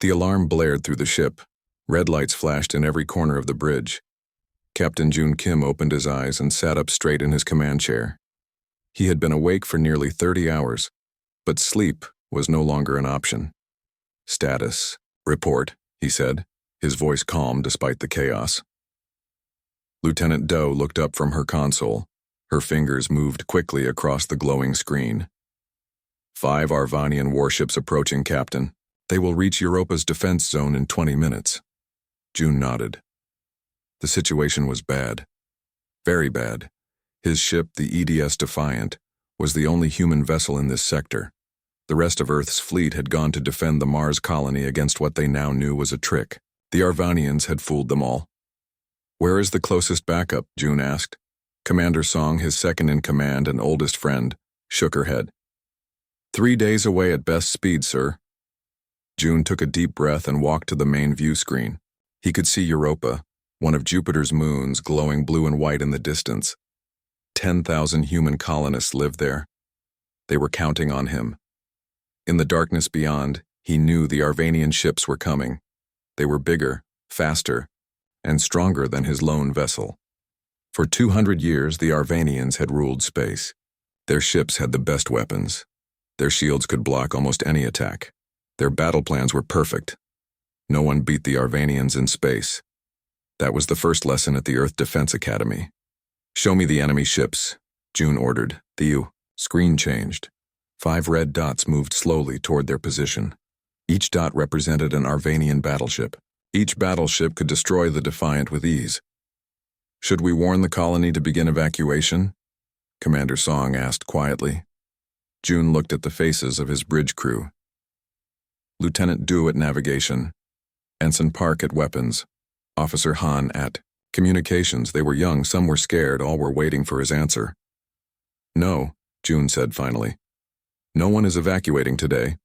The alarm blared through the ship. Red lights flashed in every corner of the bridge. Captain Jun Kim opened his eyes and sat up straight in his command chair. He had been awake for nearly 30 hours, but sleep was no longer an option. "Status report," he said, his voice calm despite the chaos. Lieutenant Doe looked up from her console. Her fingers moved quickly across the glowing screen. "5 Arvanian warships approaching, Captain. They will reach Europa's defense zone in 20 minutes. June nodded. The situation was bad. Very bad. His ship, the EDS Defiant, was the only human vessel in this sector. The rest of Earth's fleet had gone to defend the Mars colony against what they now knew was a trick. The Arvanians had fooled them all. "Where is the closest backup?" June asked. Commander Song, his second-in-command and oldest friend, shook her head. 3 days away at best speed, sir." June took a deep breath and walked to the main view screen. He could see Europa, one of Jupiter's moons, glowing blue and white in the distance. 10,000 human colonists lived there. They were counting on him. In the darkness beyond, he knew the Arvanian ships were coming. They were bigger, faster, and stronger than his lone vessel. For 200 years, the Arvanians had ruled space. Their ships had the best weapons. Their shields could block almost any attack. Their battle plans were perfect. No one beat the Arvanians in space. That was the first lesson at the Earth Defense Academy. "Show me the enemy ships," June ordered. The screen changed. 5 red dots moved slowly toward their position. Each dot represented an Arvanian battleship. Each battleship could destroy the Defiant with ease. "Should we warn the colony to begin evacuation?" Commander Song asked quietly. June looked at the faces of his bridge crew. Lieutenant Du at navigation, Ensign Park at weapons, Officer Han at communications. They were young, some were scared, all were waiting for his answer. "No," June said finally. "No one is evacuating today."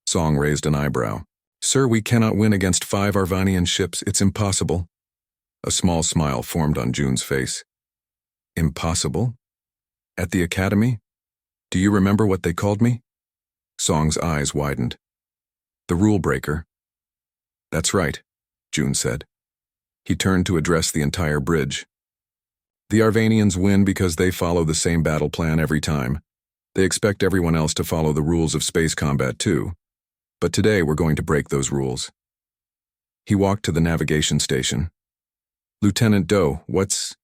Song raised an eyebrow. "Sir, we cannot win against 5 Arvanian ships. It's impossible." A small smile formed on June's face. "Impossible? At the academy? Do you remember what they called me?" Song's eyes widened. "The rule breaker." "That's right," June said. He turned to address the entire bridge. "The Arvanians win because they follow the same battle plan every time. They expect everyone else to follow the rules of space combat too. But today we're going to break those rules." He walked to the navigation station. "Lieutenant Doe, what's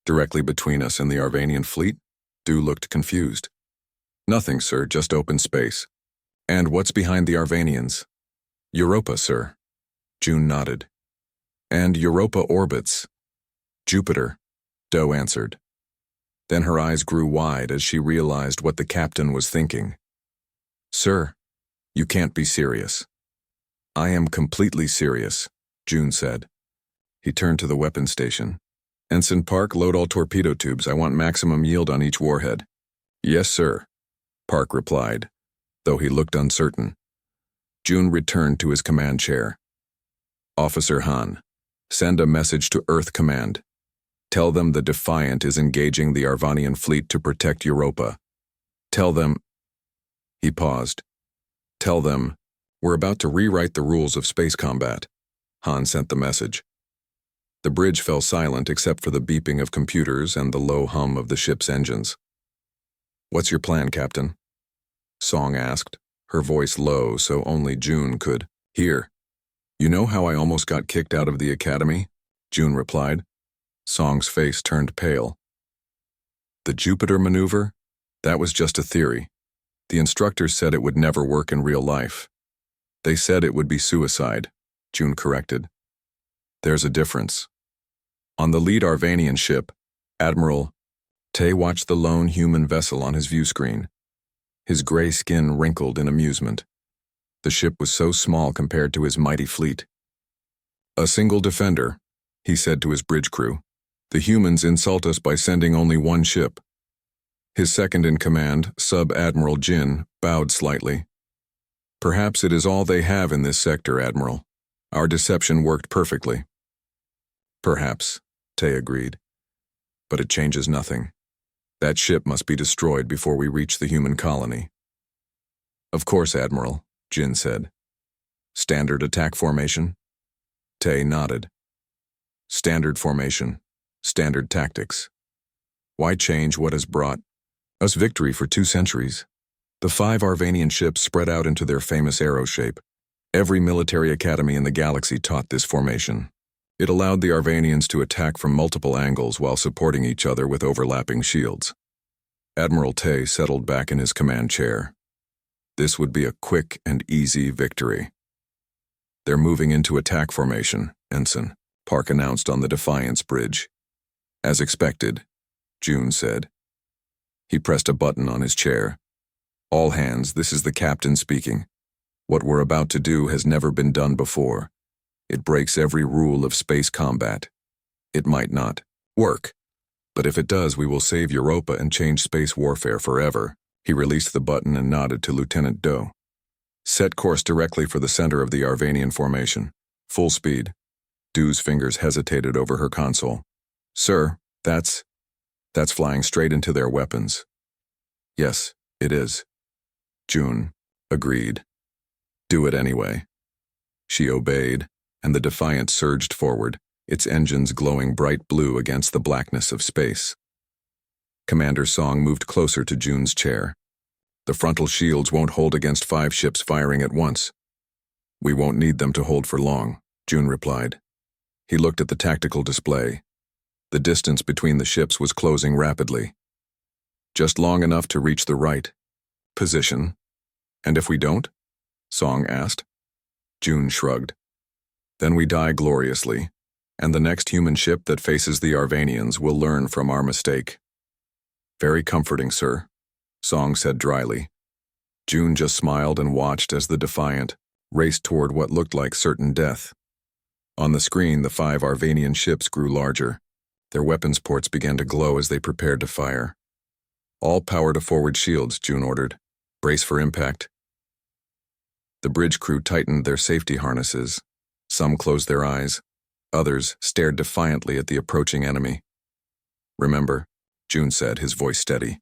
directly between us and the Arvanian fleet?" Du looked confused. "Nothing, sir, just open space." "And what's behind the Arvanians?" "Europa, sir." June nodded. "And Europa orbits Jupiter," Doe answered. Then her eyes grew wide as she realized what the captain was thinking. "Sir, you can't be serious." "I am completely serious," June said. He turned to the weapons station. "Ensign Park, load all torpedo tubes. I want maximum yield on each warhead." "Yes, sir," Park replied, though he looked uncertain. June returned to his command chair. "Officer Han, send a message to Earth Command. Tell them the Defiant is engaging the Arvanian fleet to protect Europa. Tell them—" He paused. "Tell them, we're about to rewrite the rules of space combat." Han sent the message. The bridge fell silent except for the beeping of computers and the low hum of the ship's engines. "What's your plan, Captain?" Song asked, her voice low so only June could hear. "You know how I almost got kicked out of the academy?" June replied. Song's face turned pale. "The Jupiter maneuver? That was just a theory. The instructors said it would never work in real life. They said it would be suicide," June corrected. "There's a difference." On the lead Arvanian ship, Admiral Tay watched the lone human vessel on his view screen. His gray skin wrinkled in amusement. The ship was so small compared to his mighty fleet. "A single defender," he said to his bridge crew. "The humans insult us by sending only one ship." His second-in-command, Sub-Admiral Jin, bowed slightly. "Perhaps it is all they have in this sector, Admiral. Our deception worked perfectly." "Perhaps," Tay agreed. "But it changes nothing. That ship must be destroyed before we reach the human colony." "Of course, Admiral," Jin said. Standard attack formation? Tay nodded. Standard formation. Standard tactics. Why change what has brought us victory for 2 centuries? The 5 Arvanian ships spread out into their famous arrow shape. Every military academy in the galaxy taught this formation. It allowed the Arvanians to attack from multiple angles while supporting each other with overlapping shields. Admiral Tay settled back in his command chair. This would be a quick and easy victory. They're moving into attack formation, Ensign, Park announced on the Defiance bridge. As expected, June said. He pressed a button on his chair. All hands, this is the captain speaking. What we're about to do has never been done before. It breaks every rule of space combat. It might not work, but if it does, we will save Europa and change space warfare forever. He released the button and nodded to Lieutenant Doe. Set course directly for the center of the Arvanian formation. Full speed. Doe's fingers hesitated over her console. Sir, that's flying straight into their weapons. Yes, it is. June agreed. Do it anyway. She obeyed, and the Defiant surged forward, its engines glowing bright blue against the blackness of space. Commander Song moved closer to June's chair. The frontal shields won't hold against 5 ships firing at once. We won't need them to hold for long, June replied. He looked at the tactical display. The distance between the ships was closing rapidly. Just long enough to reach the right position. And if we don't? Song asked. June shrugged. Then we die gloriously, and the next human ship that faces the Arvanians will learn from our mistake. Very comforting, sir, Song said dryly. June just smiled and watched as the Defiant raced toward what looked like certain death. On the screen, the 5 Arvanian ships grew larger. Their weapons ports began to glow as they prepared to fire. All power to forward shields, June ordered. Brace for impact. The bridge crew tightened their safety harnesses. Some closed their eyes. Others stared defiantly at the approaching enemy. Remember, June said, his voice steady.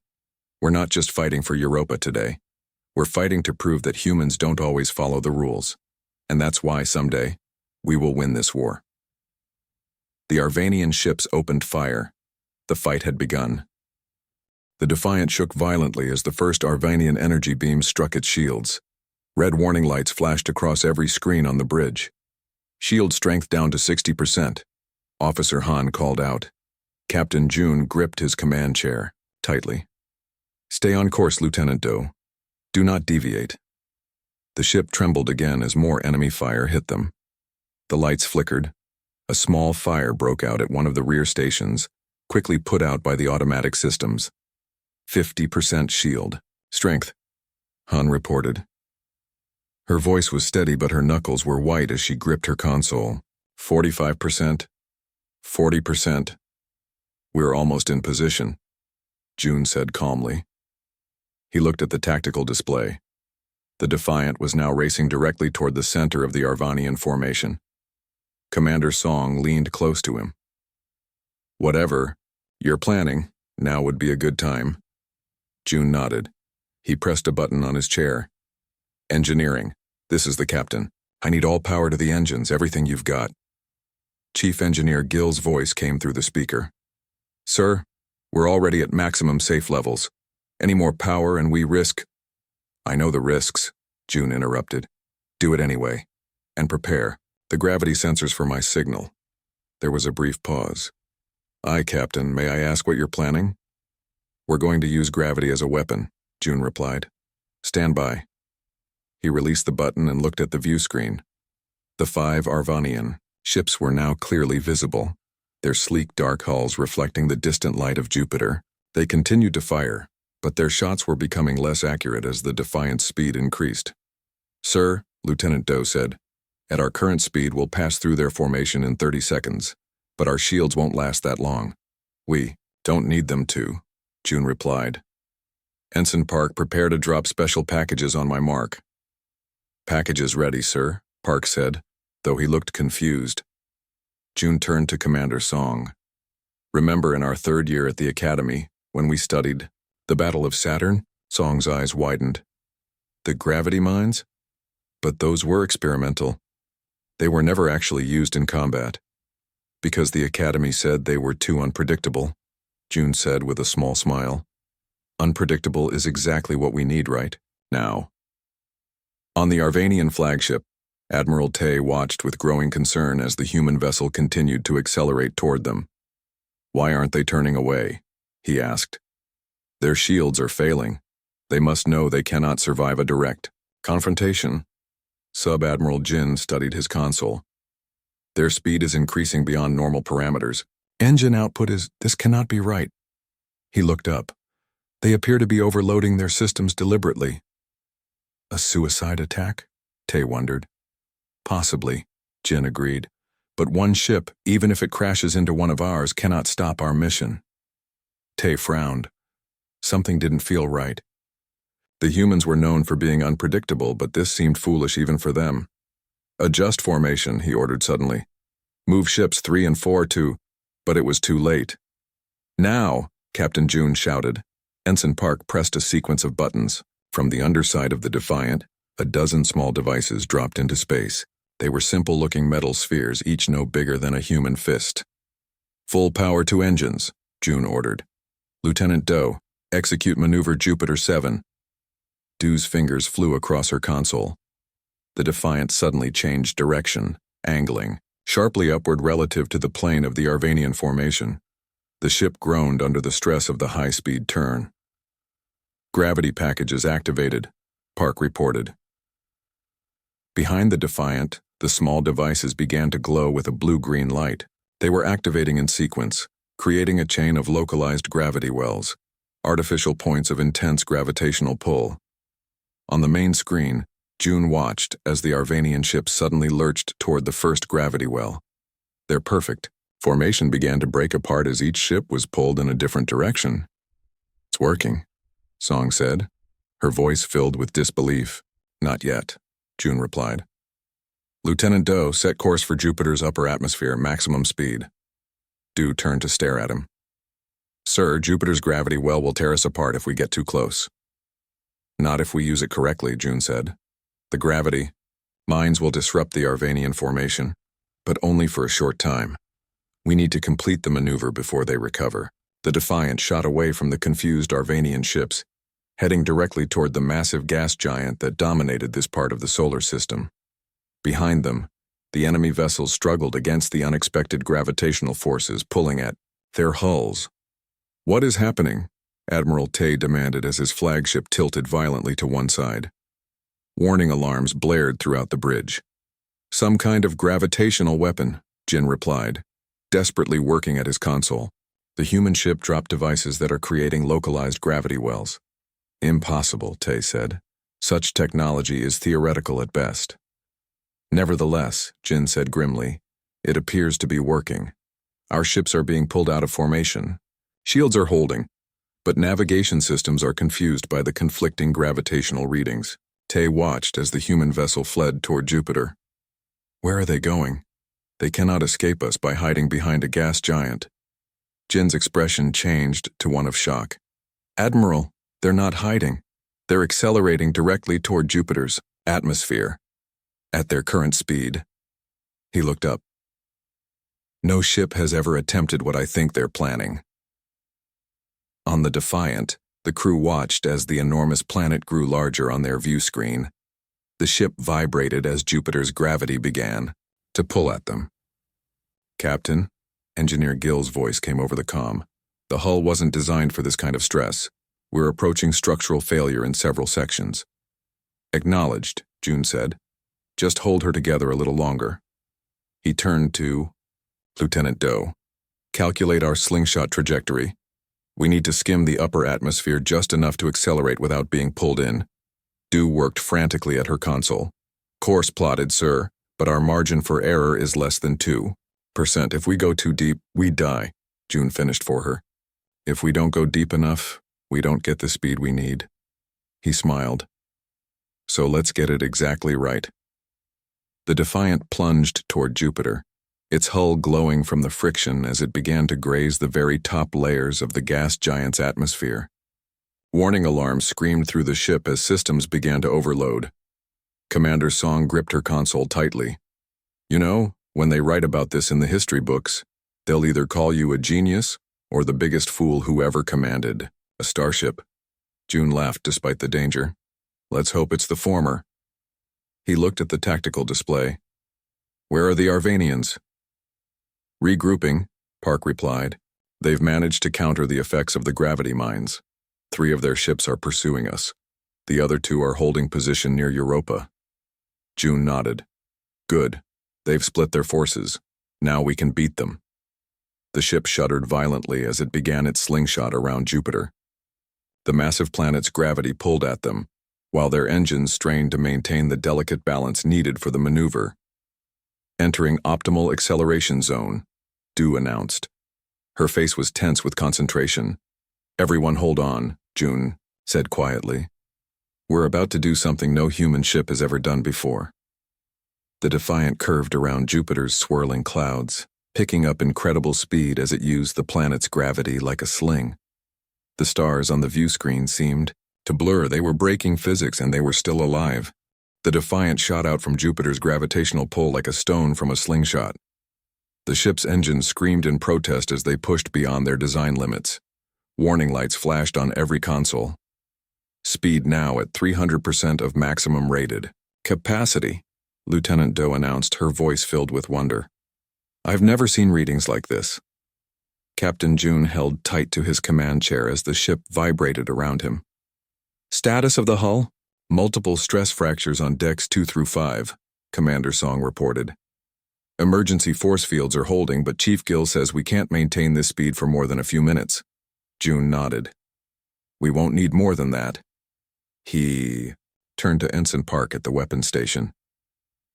We're not just fighting for Europa today. We're fighting to prove that humans don't always follow the rules. And that's why someday, we will win this war. The Arvanian ships opened fire. The fight had begun. The Defiant shook violently as the first Arvanian energy beam struck its shields. Red warning lights flashed across every screen on the bridge. Shield strength down to 60%. Officer Han called out. Captain June gripped his command chair tightly. Stay on course, Lieutenant Doe. Do not deviate. The ship trembled again as more enemy fire hit them. The lights flickered. A small fire broke out at one of the rear stations, quickly put out by the automatic systems. 50% shield strength, Han reported. Her voice was steady, but her knuckles were white as she gripped her console. 45%. 40%. We're almost in position, June said calmly. He looked at the tactical display. The Defiant was now racing directly toward the center of the Arvanian formation. Commander Song leaned close to him. Whatever you're planning, now would be a good time. June nodded. He pressed a button on his chair. Engineering. This is the captain. I need all power to the engines, everything you've got. Chief Engineer Gill's voice came through the speaker. Sir, we're already at maximum safe levels. Any more power and we risk... I know the risks, June interrupted. Do it anyway. And prepare. The gravity sensors for my signal. There was a brief pause. Aye, Captain, may I ask what you're planning? We're going to use gravity as a weapon, June replied. Stand by. He released the button and looked at the view screen. The 5 Arvanian ships were now clearly visible, their sleek dark hulls reflecting the distant light of Jupiter. They continued to fire, but their shots were becoming less accurate as the Defiant's speed increased. Sir, Lieutenant Doe said, at our current speed we'll pass through their formation in 30 seconds, but our shields won't last that long. We don't need them to, June replied. Ensign Park, prepare to drop special packages on my mark. Packages ready, sir, Park said, though he looked confused. June turned to Commander Song. Remember in our 3rd year at the Academy, when we studied the Battle of Saturn? Song's eyes widened. The gravity mines? But those were experimental. They were never actually used in combat. Because the Academy said they were too unpredictable, June said with a small smile. Unpredictable is exactly what we need right now. On the Arvanian flagship, Admiral Tay watched with growing concern as the human vessel continued to accelerate toward them. Why aren't they turning away? He asked. Their shields are failing. They must know they cannot survive a direct confrontation. Sub-Admiral Jin studied his console. Their speed is increasing beyond normal parameters. Engine output this cannot be right. He looked up. They appear to be overloading their systems deliberately. A suicide attack? Tay wondered. Possibly, Jin agreed. But one ship, even if it crashes into one of ours, cannot stop our mission. Tay frowned. Something didn't feel right. The humans were known for being unpredictable, but this seemed foolish even for them. Adjust formation, he ordered suddenly. Move ships 3 and 4 to... But it was too late. Now, Captain June shouted. Ensign Park pressed a sequence of buttons. From the underside of the Defiant, a dozen small devices dropped into space. They were simple-looking metal spheres, each no bigger than a human fist. Full power to engines, June ordered. Lieutenant Doe, execute maneuver Jupiter 7. Doe's fingers flew across her console. The Defiant suddenly changed direction, angling, sharply upward relative to the plane of the Arvanian formation. The ship groaned under the stress of the high-speed turn. Gravity packages activated, Park reported. Behind the Defiant, the small devices began to glow with a blue-green light. They were activating in sequence, creating a chain of localized gravity wells, artificial points of intense gravitational pull. On the main screen, June watched as the Arvanian ship suddenly lurched toward the first gravity well. Their perfect formation began to break apart as each ship was pulled in a different direction. It's working, Song said, her voice filled with disbelief. Not yet, June replied. Lieutenant Doe, set course for Jupiter's upper atmosphere, maximum speed. Doe turned to stare at him. Sir, Jupiter's gravity well will tear us apart if we get too close. Not if we use it correctly, June said. The gravity mines will disrupt the Arvanian formation, but only for a short time. We need to complete the maneuver before they recover. The Defiant shot away from the confused Arvanian ships, heading directly toward the massive gas giant that dominated this part of the solar system. Behind them, the enemy vessels struggled against the unexpected gravitational forces pulling at their hulls. What is happening? Admiral Tay demanded as his flagship tilted violently to one side. Warning alarms blared throughout the bridge. Some kind of gravitational weapon, Jin replied, desperately working at his console. The human ship dropped devices that are creating localized gravity wells. Impossible, Tay said. Such technology is theoretical at best. Nevertheless, Jin said grimly, it appears to be working. Our ships are being pulled out of formation. Shields are holding, but navigation systems are confused by the conflicting gravitational readings. Tay watched as the human vessel fled toward Jupiter. Where are they going? They cannot escape us by hiding behind a gas giant. Jin's expression changed to one of shock. Admiral, they're not hiding. They're accelerating directly toward Jupiter's atmosphere. At their current speed. He looked up. No ship has ever attempted what I think they're planning. On the Defiant, the crew watched as the enormous planet grew larger on their view screen. The ship vibrated as Jupiter's gravity began to pull at them. Captain, Engineer Gill's voice came over the comm. The hull wasn't designed for this kind of stress. We're approaching structural failure in several sections. Acknowledged, June said. Just hold her together a little longer. He turned to Lieutenant Doe. Calculate our slingshot trajectory. We need to skim the upper atmosphere just enough to accelerate without being pulled in. Doe worked frantically at her console. Course plotted, sir, but our margin for error is less than 2%. If we go too deep, we die, June finished for her. If we don't go deep enough, we don't get the speed we need. He smiled. So let's get it exactly right. The Defiant plunged toward Jupiter, its hull glowing from the friction as it began to graze the very top layers of the gas giant's atmosphere. Warning alarms screamed through the ship as systems began to overload. Commander Song gripped her console tightly. You know, when they write about this in the history books, they'll either call you a genius or the biggest fool who ever commanded a starship. June laughed despite the danger. Let's hope it's the former. He looked at the tactical display. Where are the Arvanians? Regrouping, Park replied. They've managed to counter the effects of the gravity mines. 3 of their ships are pursuing us. The other 2 are holding position near Europa. June nodded. Good. They've split their forces. Now we can beat them. The ship shuddered violently as it began its slingshot around Jupiter. The massive planet's gravity pulled at them, while their engines strained to maintain the delicate balance needed for the maneuver. Entering optimal acceleration zone, Du announced. Her face was tense with concentration. Everyone hold on, June said quietly. We're about to do something no human ship has ever done before. The Defiant curved around Jupiter's swirling clouds, picking up incredible speed as it used the planet's gravity like a sling. The stars on the view screen seemed to blur. They were breaking physics and they were still alive. The Defiant shot out from Jupiter's gravitational pull like a stone from a slingshot. The ship's engines screamed in protest as they pushed beyond their design limits. Warning lights flashed on every console. Speed now at 300% of maximum rated capacity, Lieutenant Do announced, her voice filled with wonder. I've never seen readings like this. Captain June held tight to his command chair as the ship vibrated around him. Status of the hull? Multiple stress fractures on decks 2 through 5, Commander Song reported. Emergency force fields are holding, but Chief Gill says we can't maintain this speed for more than a few minutes. June nodded. We won't need more than that. He turned to Ensign Park at the weapons station.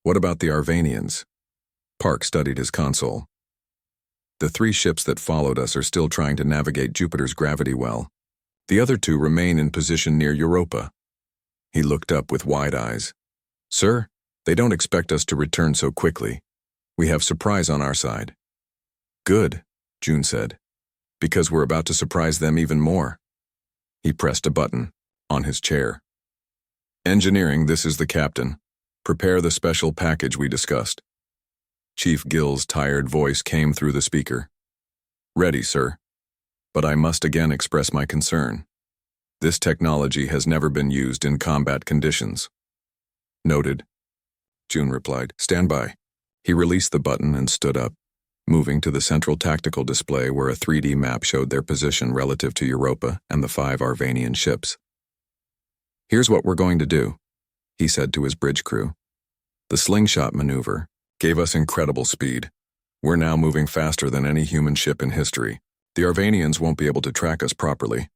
What about the Arvanians? Park studied his console. The 3 ships that followed us are still trying to navigate Jupiter's gravity well. The other 2 remain in position near Europa. He looked up with wide eyes. Sir, they don't expect us to return so quickly. We have surprise on our side. Good, June said, because we're about to surprise them even more. He pressed a button on his chair. Engineering, this is the captain. Prepare the special package we discussed. Chief Gill's tired voice came through the speaker. Ready, sir. But I must again express my concern. This technology has never been used in combat conditions. Noted, June replied. Stand by. He released the button and stood up, moving to the central tactical display where a 3D map showed their position relative to Europa and the 5 Arvanian ships. Here's what we're going to do, he said to his bridge crew. The slingshot maneuver gave us incredible speed. We're now moving faster than any human ship in history. The Arvanians won't be able to track us properly.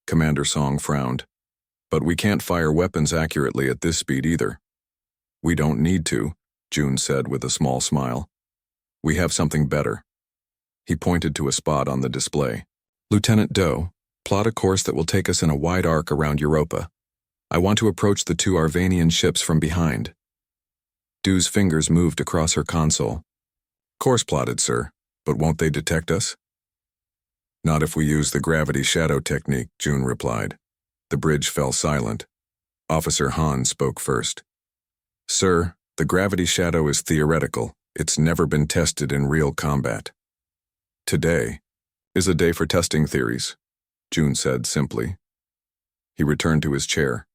Commander Song frowned. But we can't fire weapons accurately at this speed either. We don't need to, June said with a small smile. We have something better. He pointed to a spot on the display. Lieutenant Do, plot a course that will take us in a wide arc around Europa. I want to approach the 2 Arvanian ships from behind. Du's fingers moved across her console. Course plotted, sir, but won't they detect us? Not if we use the gravity shadow technique, June replied. The bridge fell silent. Officer Han spoke first. Sir, the gravity shadow is theoretical. It's never been tested in real combat. Today is a day for testing theories, June said simply. He returned to his chair.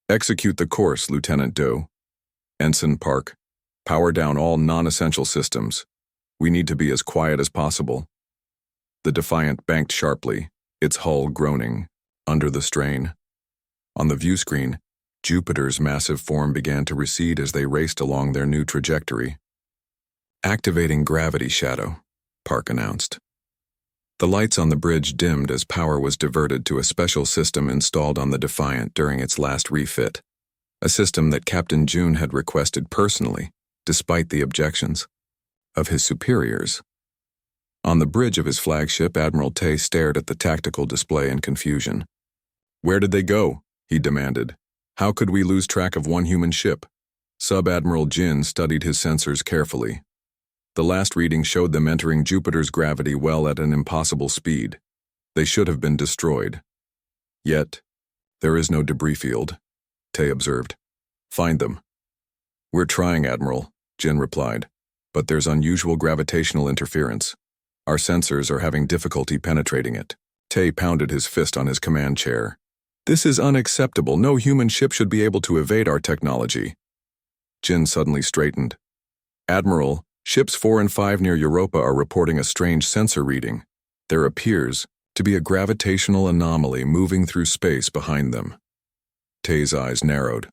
Execute the course, Lieutenant Do. Ensign Park, power down all non-essential systems. We need to be as quiet as possible. The Defiant banked sharply, its hull groaning under the strain. On the view screen, Jupiter's massive form began to recede as they raced along their new trajectory. Activating gravity shadow, Park announced. The lights on the bridge dimmed as power was diverted to a special system installed on the Defiant during its last refit, a system that Captain June had requested personally, despite the objections of his superiors. On the bridge of his flagship, Admiral Tay stared at the tactical display in confusion. Where did they go? He demanded. How could we lose track of one human ship? Sub-Admiral Jin studied his sensors carefully. The last reading showed them entering Jupiter's gravity well at an impossible speed. They should have been destroyed. Yet, there is no debris field, Tay observed. Find them, We're trying, Admiral, Jin replied. But there's unusual gravitational interference. Our sensors are having difficulty penetrating it. Tay pounded his fist on his command chair. This is unacceptable. No human ship should be able to evade our technology. Jin suddenly straightened. Admiral, ships 4 and 5 near Europa are reporting a strange sensor reading. There appears to be a gravitational anomaly moving through space behind them. Tay's eyes narrowed.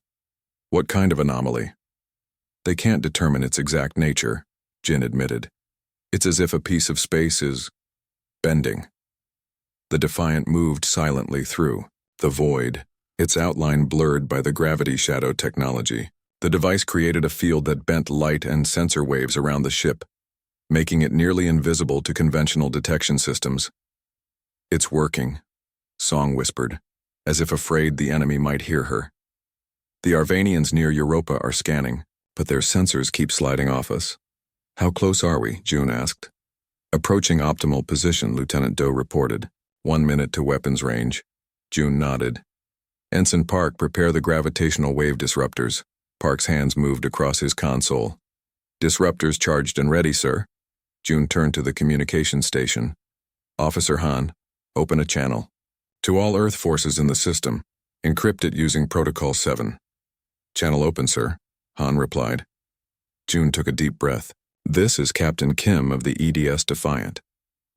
What kind of anomaly? They can't determine its exact nature, Jin admitted. It's as if a piece of space is bending. The Defiant moved silently through the void, its outline blurred by the gravity shadow technology. The device created a field that bent light and sensor waves around the ship, making it nearly invisible to conventional detection systems. It's working, Song whispered, as if afraid the enemy might hear her. The Arvanians near Europa are scanning, but their sensors keep sliding off us. How close are we? June asked. Approaching optimal position, Lieutenant Doe reported. 1 minute to weapons range. June nodded. Ensign Park, prepare the gravitational wave disruptors. Park's hands moved across his console. Disruptors charged and ready, sir. June turned to the communication station. Officer Han, open a channel. To all Earth forces in the system, encrypt it using Protocol 7. Channel open, sir, Han replied. June took a deep breath. This is Captain Kim of the EDS Defiant.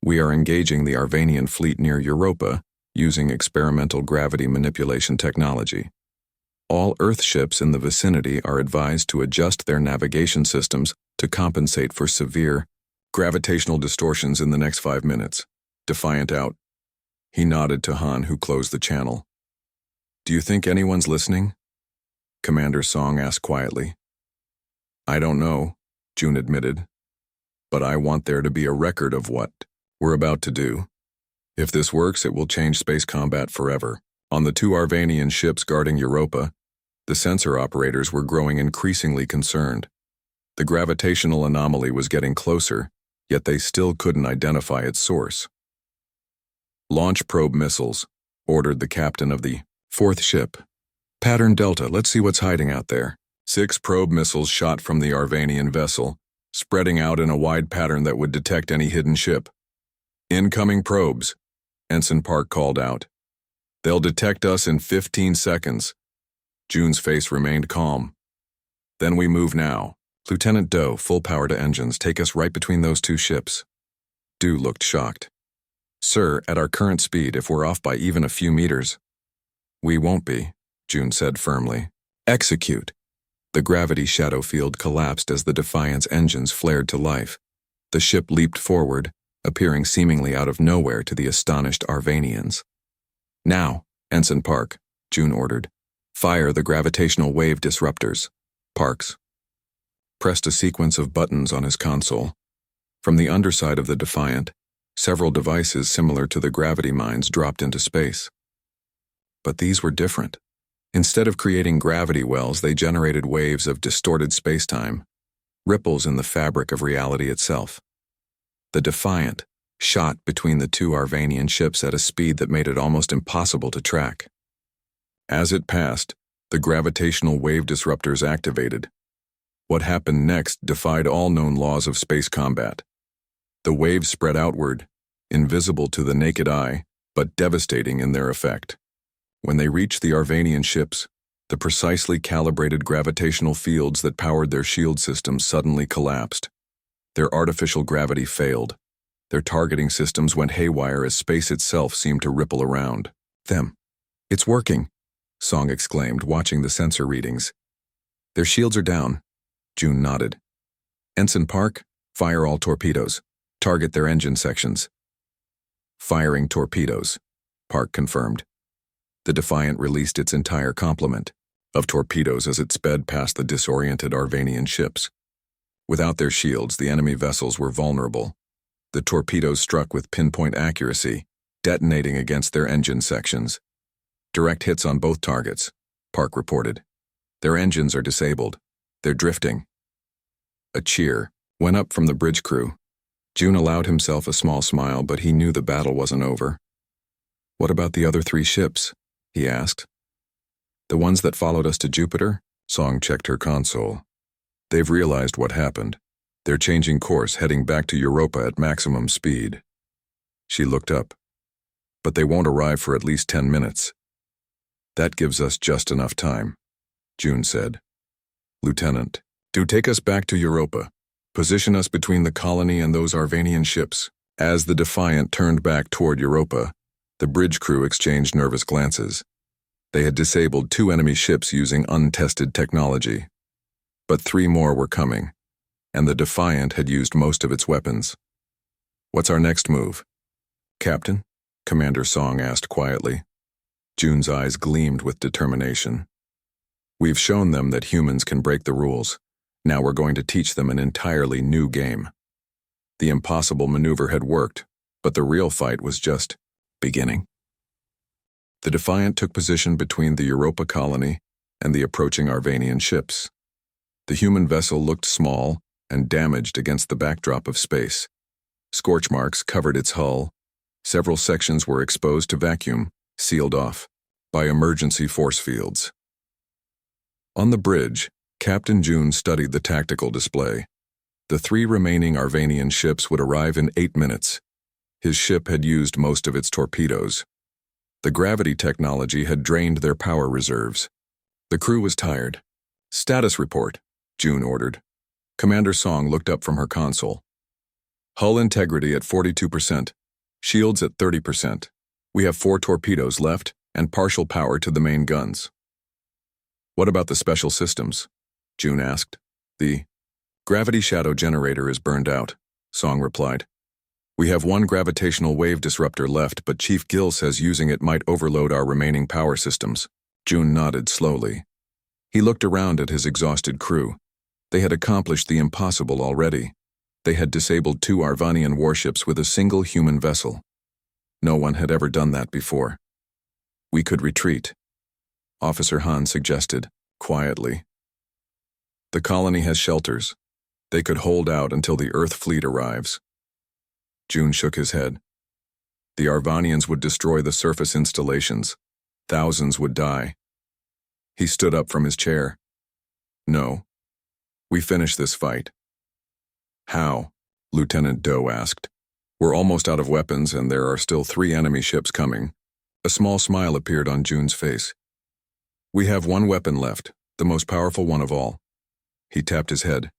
We are engaging the Arvanian fleet near Europa using experimental gravity manipulation technology. All Earth ships in the vicinity are advised to adjust their navigation systems to compensate for severe gravitational distortions in the next 5 minutes. Defiant out. He nodded to Han, who closed the channel. Do you think anyone's listening? Commander Song asked quietly. I don't know, June admitted. But I want there to be a record of what we're about to do. If this works, it will change space combat forever. On the 2 Arvanian ships guarding Europa, the sensor operators were growing increasingly concerned. The gravitational anomaly was getting closer, yet they still couldn't identify its source. Launch probe missiles, ordered the captain of the 4th ship. Pattern Delta, let's see what's hiding out there. 6 probe missiles shot from the Arvanian vessel, spreading out in a wide pattern that would detect any hidden ship. Incoming probes, Ensign Park called out. They'll detect us in 15 seconds. June's face remained calm. Then we move now. Lieutenant Doe, full power to engines, take us right between those 2 ships. Doe looked shocked. Sir, at our current speed, if we're off by even a few meters. We won't be, June said firmly. Execute. The gravity shadow field collapsed as the Defiant's engines flared to life. The ship leaped forward, appearing seemingly out of nowhere to the astonished Arvanians. Now, Ensign Park, June ordered. Fire the gravitational wave disruptors. Parks pressed a sequence of buttons on his console. From the underside of the Defiant, several devices similar to the gravity mines dropped into space. But these were different. Instead of creating gravity wells, they generated waves of distorted spacetime, ripples in the fabric of reality itself. The Defiant shot between the 2 Arvanian ships at a speed that made it almost impossible to track. As it passed, the gravitational wave disruptors activated. What happened next defied all known laws of space combat. The waves spread outward, invisible to the naked eye, but devastating in their effect. When they reached the Arvanian ships, the precisely calibrated gravitational fields that powered their shield systems suddenly collapsed. Their artificial gravity failed. Their targeting systems went haywire as space itself seemed to ripple around them. It's working, Song exclaimed, watching the sensor readings. Their shields are down. June nodded. Ensign Park, fire all torpedoes. Target their engine sections. Firing torpedoes, Park confirmed. The Defiant released its entire complement of torpedoes as it sped past the disoriented Arvanian ships. Without their shields, the enemy vessels were vulnerable. The torpedoes struck with pinpoint accuracy, detonating against their engine sections. Direct hits on both targets, Park reported. Their engines are disabled. They're drifting. A cheer went up from the bridge crew. June allowed himself a small smile, but he knew the battle wasn't over. What about the other 3 ships? He asked. The ones that followed us to Jupiter? Song checked her console. They've realized what happened. They're changing course, heading back to Europa at maximum speed. She looked up. But they won't arrive for at least 10 minutes. That gives us just enough time, June said. Lieutenant, do take us back to Europa. Position us between the colony and those Arvanian ships. As the Defiant turned back toward Europa, the bridge crew exchanged nervous glances. They had disabled 2 enemy ships using untested technology. But 3 more were coming, and the Defiant had used most of its weapons. What's our next move? Captain? Commander Song asked quietly. June's eyes gleamed with determination. We've shown them that humans can break the rules. Now we're going to teach them an entirely new game. The impossible maneuver had worked, but the real fight was just beginning. The Defiant took position between the Europa colony and the approaching Arvanian ships. The human vessel looked small and damaged against the backdrop of space. Scorch marks covered its hull. Several sections were exposed to vacuum, sealed off by emergency force fields. On the bridge, Captain June studied the tactical display. The 3 remaining Arvanian ships would arrive in 8 minutes. His ship had used most of its torpedoes. The gravity technology had drained their power reserves. The crew was tired. Status report, June ordered. Commander Song looked up from her console. Hull integrity at 42%. Shields at 30%. We have 4 torpedoes left and partial power to the main guns. What about the special systems? June asked. The gravity shadow generator is burned out, Song replied. We have 1 gravitational wave disruptor left, but Chief Gill says using it might overload our remaining power systems. June nodded slowly. He looked around at his exhausted crew. They had accomplished the impossible already. They had disabled 2 Arvanian warships with a single human vessel. No one had ever done that before. We could retreat, Officer Han suggested, quietly. The colony has shelters. They could hold out until the Earth fleet arrives. June shook his head. The Arvanians would destroy the surface installations. Thousands would die. He stood up from his chair. No. We finish this fight. How? Lieutenant Doe asked. We're almost out of weapons and there are still 3 enemy ships coming. A small smile appeared on June's face. We have 1 weapon left, the most powerful one of all. He tapped his head.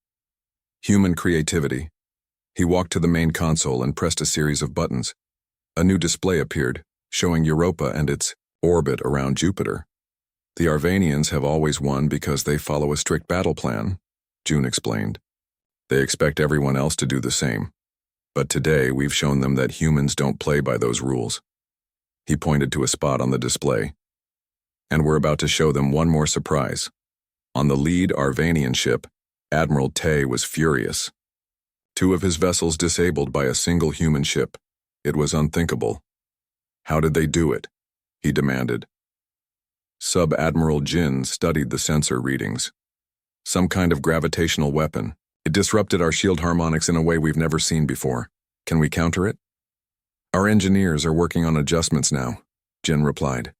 Human creativity. He walked to the main console and pressed a series of buttons. A new display appeared, showing Europa and its orbit around Jupiter. The Arvanians have always won because they follow a strict battle plan, June explained. They expect everyone else to do the same. But today we've shown them that humans don't play by those rules. He pointed to a spot on the display. And we're about to show them one more surprise. On the lead Arvanian ship, Admiral Tay was furious. 2 of his vessels disabled by a single human ship. It was unthinkable. How did they do it? He demanded. Sub-Admiral Jin studied the sensor readings. Some kind of gravitational weapon. It disrupted our shield harmonics in a way we've never seen before. Can we counter it? Our engineers are working on adjustments now, Jin replied.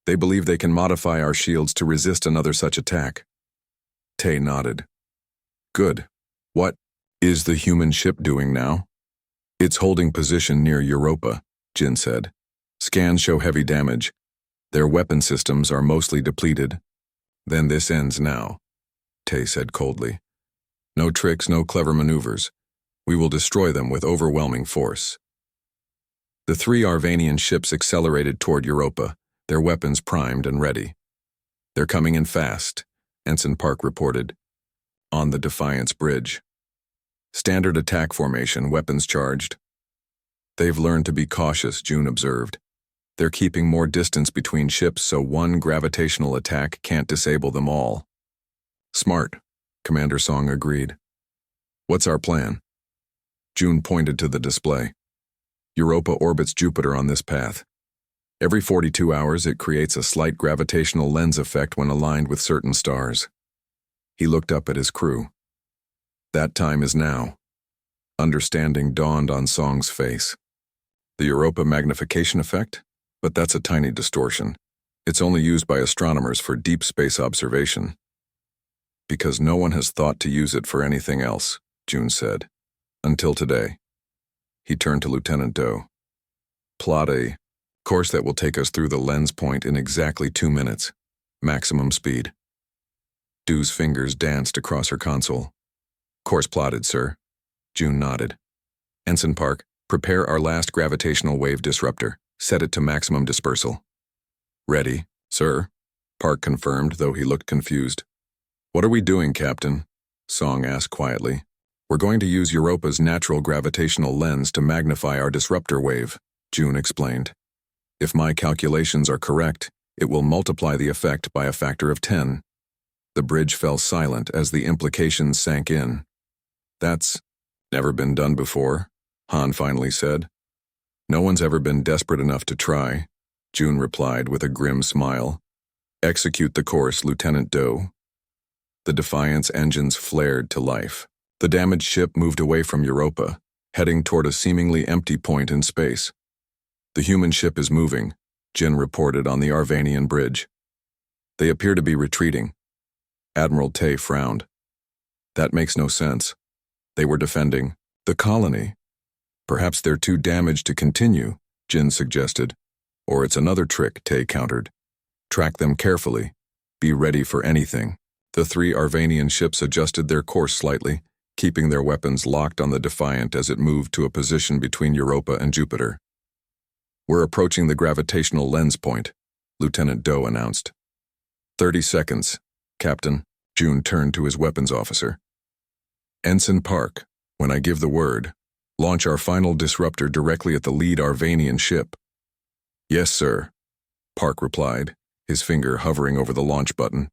They believe they can modify our shields to resist another such attack. Tay nodded. Good. What is the human ship doing now? It's holding position near Europa, Jin said. Scans show heavy damage. Their weapon systems are mostly depleted. Then this ends now, Tay said coldly. No tricks, no clever maneuvers. We will destroy them with overwhelming force. The 3 Arvanian ships accelerated toward Europa, their weapons primed and ready. They're coming in fast, Ensign Park reported. On the Defiance bridge. Standard attack formation, weapons charged. They've learned to be cautious, June observed. They're keeping more distance between ships so one gravitational attack can't disable them all. Smart, Commander Song agreed. What's our plan? June pointed to the display. Europa orbits Jupiter on this path. Every 42 hours it creates a slight gravitational lens effect when aligned with certain stars. He looked up at his crew. That time is now. Understanding dawned on Song's face. The Europa magnification effect? But that's a tiny distortion. It's only used by astronomers for deep space observation. Because no one has thought to use it for anything else, June said. Until today. He turned to Lieutenant Doe. Plot a course that will take us through the lens point in exactly 2 minutes. Maximum speed. Doe's fingers danced across her console. Course plotted, sir. June nodded. Ensign Park, prepare our last gravitational wave disruptor. Set it to maximum dispersal. Ready, sir, Park confirmed, though he looked confused. What are we doing, Captain? Song asked quietly. We're going to use Europa's natural gravitational lens to magnify our disruptor wave, June explained. If my calculations are correct, it will multiply the effect by a factor of 10. The bridge fell silent as the implications sank in. That's never been done before, Han finally said. No one's ever been desperate enough to try, June replied with a grim smile. Execute the course, Lieutenant Doe. The Defiant's engines flared to life. The damaged ship moved away from Europa, heading toward a seemingly empty point in space. The human ship is moving, Jin reported on the Arvanian bridge. They appear to be retreating. Admiral Tay frowned. That makes no sense. They were defending the colony. Perhaps they're too damaged to continue, Jin suggested. Or it's another trick, Tay countered. Track them carefully. Be ready for anything. The 3 Arvanian ships adjusted their course slightly, keeping their weapons locked on the Defiant as it moved to a position between Europa and Jupiter. We're approaching the gravitational lens point, Lieutenant Doe announced. 30 seconds, Captain. June turned to his weapons officer. Ensign Park, when I give the word, launch our final disruptor directly at the lead Arvanian ship. Yes, sir, Park replied, his finger hovering over the launch button.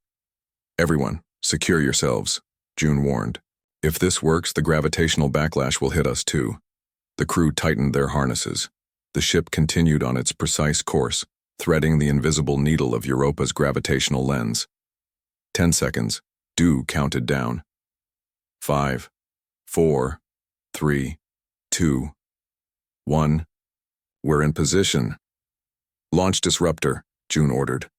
Everyone, secure yourselves, June warned. If this works, the gravitational backlash will hit us too. The crew tightened their harnesses. The ship continued on its precise course, threading the invisible needle of Europa's gravitational lens. 10 seconds. Doe counted down. 5, 4, 3, 2, 1. We're in position. Launch disruptor, June ordered.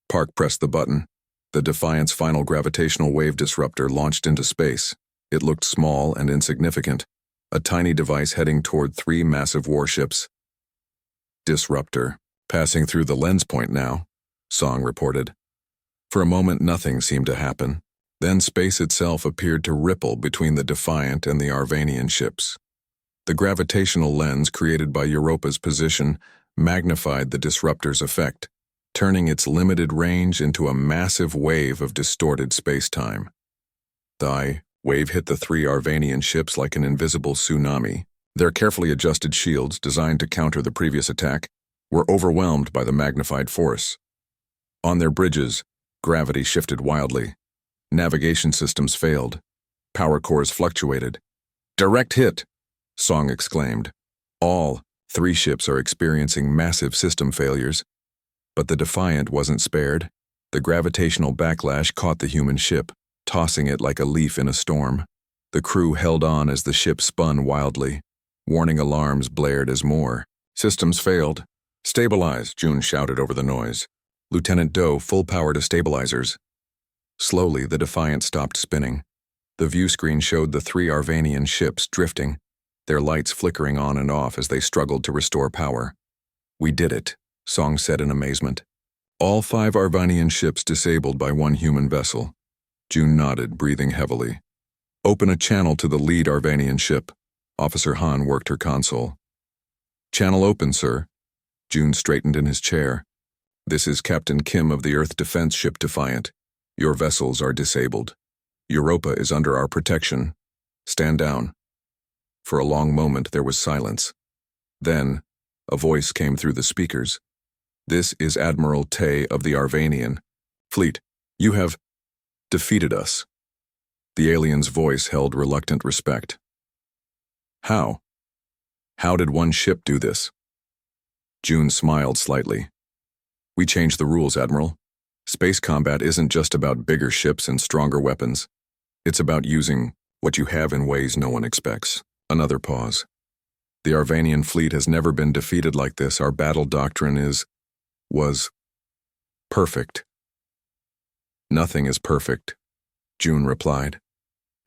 Park pressed the button. The Defiant's final gravitational wave disruptor launched into space. It looked small and insignificant, a tiny device heading toward 3 massive warships. Disruptor, passing through the lens point now, Song reported. For a moment, nothing seemed to happen. Then space itself appeared to ripple between the Defiant and the Arvanian ships. The gravitational lens created by Europa's position magnified the disruptor's effect, turning its limited range into a massive wave of distorted space-time. The wave hit the 3 Arvanian ships like an invisible tsunami. Their carefully adjusted shields, designed to counter the previous attack, were overwhelmed by the magnified force. On their bridges, gravity shifted wildly. Navigation systems failed. Power cores fluctuated. Direct hit, Song exclaimed. All 3 ships are experiencing massive system failures. But the Defiant wasn't spared. The gravitational backlash caught the human ship, tossing it like a leaf in a storm. The crew held on as the ship spun wildly. Warning alarms blared as more. Systems failed. Stabilize, June shouted over the noise. Lieutenant Doe, full power to stabilizers. Slowly, the Defiant stopped spinning. The view screen showed the 3 Arvanian ships drifting, their lights flickering on and off as they struggled to restore power. We did it, Song said in amazement. All 5 Arvanian ships disabled by 1 human vessel. June nodded, breathing heavily. Open a channel to the lead Arvanian ship. Officer Han worked her console. Channel open, sir. June straightened in his chair. This is Captain Kim of the Earth Defense Ship Defiant. Your vessels are disabled. Europa is under our protection. Stand down. For a long moment there was silence. Then, a voice came through the speakers. This is Admiral Tay of the Arvanian Fleet. You have defeated us. The alien's voice held reluctant respect. How? How did 1 ship do this? June smiled slightly. We changed the rules, Admiral. Space combat isn't just about bigger ships and stronger weapons. It's about using what you have in ways no one expects. Another pause. The Arvanian fleet has never been defeated like this. Our battle doctrine was perfect. Nothing is perfect, June replied.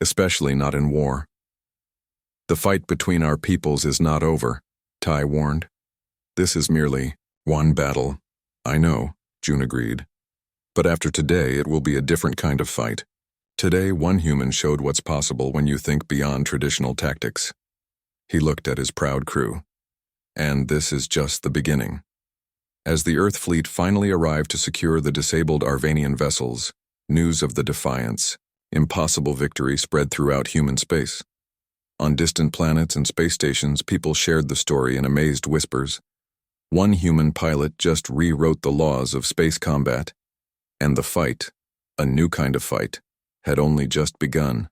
Especially not in war. The fight between our peoples is not over, Tai warned. This is merely one battle. I know, June agreed. But after today, it will be a different kind of fight. Today, one human showed what's possible when you think beyond traditional tactics. He looked at his proud crew. And this is just the beginning. As the Earth fleet finally arrived to secure the disabled Arvanian vessels, news of the defiance, impossible victory spread throughout human space. On distant planets and space stations, people shared the story in amazed whispers. One human pilot just rewrote the laws of space combat, and the fight, a new kind of fight, had only just begun.